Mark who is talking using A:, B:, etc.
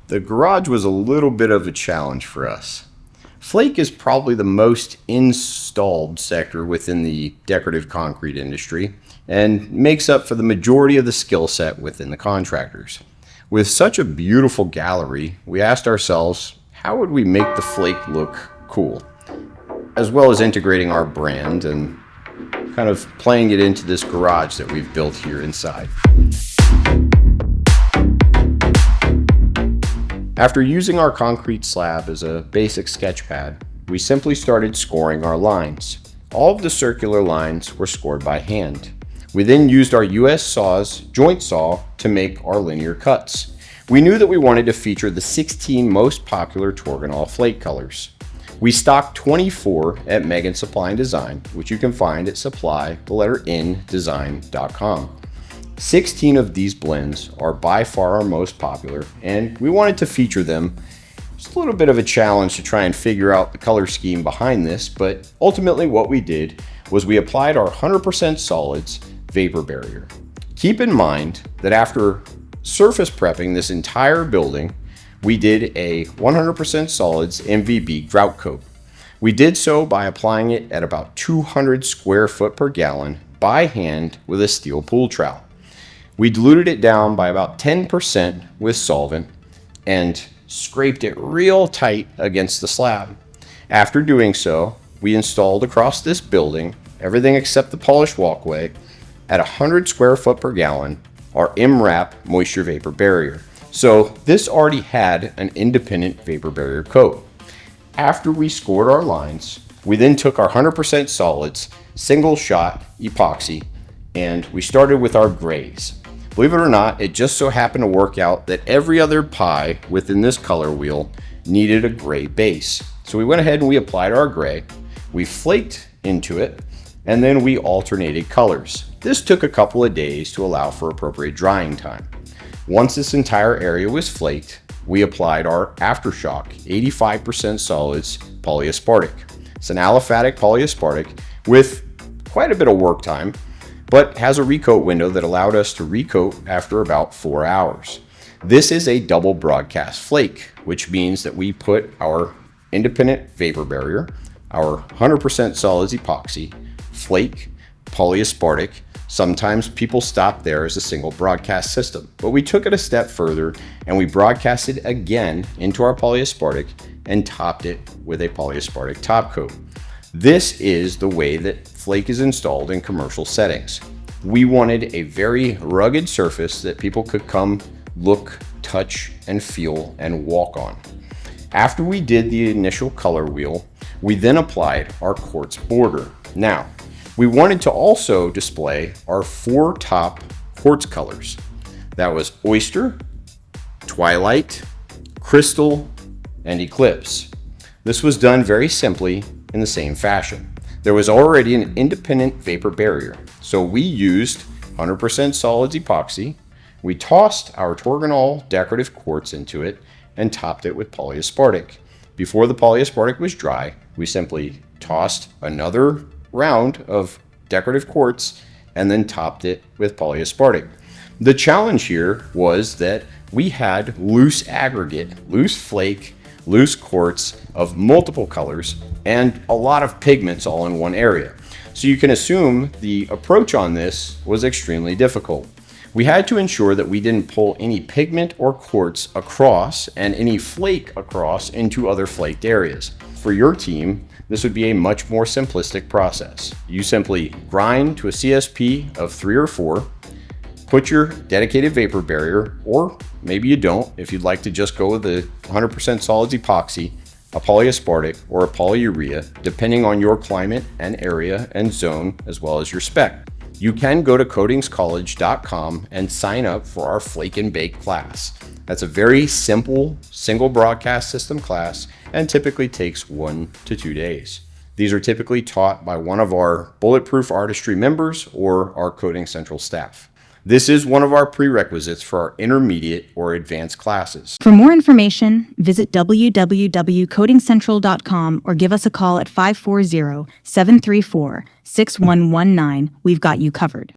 A: The garage was a little bit of a challenge for us. Flake is probably the most installed sector within the decorative concrete industry and makes up for the majority of the skill set within the contractors. With such a beautiful gallery, we asked ourselves, how would we make the flake look cool? As well as integrating our brand and kind of playing it into this garage that we've built here inside. After using our concrete slab as a basic sketch pad, we simply started scoring our lines. All of the circular lines were scored by hand. We then used our US Saw's joint saw to make our linear cuts. We knew that we wanted to feature the 16 most popular Torganol flake colors. We stocked 24 at Megan Supply & Design, which you can find at supply-design.com. 16 of these blends are by far our most popular, and we wanted to feature them. It's a little bit of a challenge to try and figure out the color scheme behind this, but ultimately what we did was we applied our 100% solids vapor barrier. Keep in mind that after surface prepping this entire building, we did a 100% solids MVB grout coat. We did so by applying it at about 200 square foot per gallon by hand with a steel pool trowel. We diluted it down by about 10% with solvent and scraped it real tight against the slab. After doing so, we installed across this building, everything except the polished walkway, at 100 square foot per gallon, our MWrap moisture vapor barrier. So this already had an independent vapor barrier coat. After we scored our lines, we then took our 100% solids, single shot epoxy, and we started with our grays. Believe it or not, it just so happened to work out that every other pie within this color wheel needed a gray base. So we went ahead and we applied our gray, we flaked into it, and then we alternated colors. This took a couple of days to allow for appropriate drying time. Once this entire area was flaked, we applied our Aftershock 85% solids polyaspartic. It's an aliphatic polyaspartic with quite a bit of work time, but has a recoat window that allowed us to recoat after about 4 hours. This is a double broadcast flake, which means that we put our independent vapor barrier, our 100% solids epoxy, flake, polyaspartic. Sometimes people stop there as a single broadcast system, but we took it a step further and we broadcasted again into our polyaspartic and topped it with a polyaspartic top coat. This is the way that flake is installed in commercial settings. We wanted a very rugged surface that people could come, look, touch, and feel and walk on. After we did the initial color wheel, we then applied our quartz border. Now, we wanted to also display our 4 top quartz colors. That was Oyster, Twilight, Crystal, and Eclipse. This was done very simply in the same fashion. There was already an independent vapor barrier, so we used 100% solids epoxy. We tossed our Torganol decorative quartz into it and topped it with polyaspartic. Before the polyaspartic was dry, we simply tossed another round of decorative quartz and then topped it with polyaspartic. The challenge here was that we had loose aggregate, loose flake, loose quartz of multiple colors and a lot of pigments all in one area. So you can assume the approach on this was extremely difficult. We had to ensure that we didn't pull any pigment or quartz across and any flake across into other flaked areas. For your team, this would be a much more simplistic process. You simply grind to a CSP of 3 or 4, put your dedicated vapor barrier, or maybe you don't, if you'd like to just go with the 100% solids epoxy, a polyaspartic, or a polyurea, depending on your climate and area and zone, as well as your spec. You can go to coatingscollege.com and sign up for our Flake and Bake class. That's a very simple single broadcast system class and typically takes 1 to 2 days. These are typically taught by one of our Bulletproof Artistry members or our Coating Central staff. This is one of our prerequisites for our intermediate or advanced classes.
B: For more information, visit www.coatingcentral.com or give us a call at 540-734-6119. We've got you covered.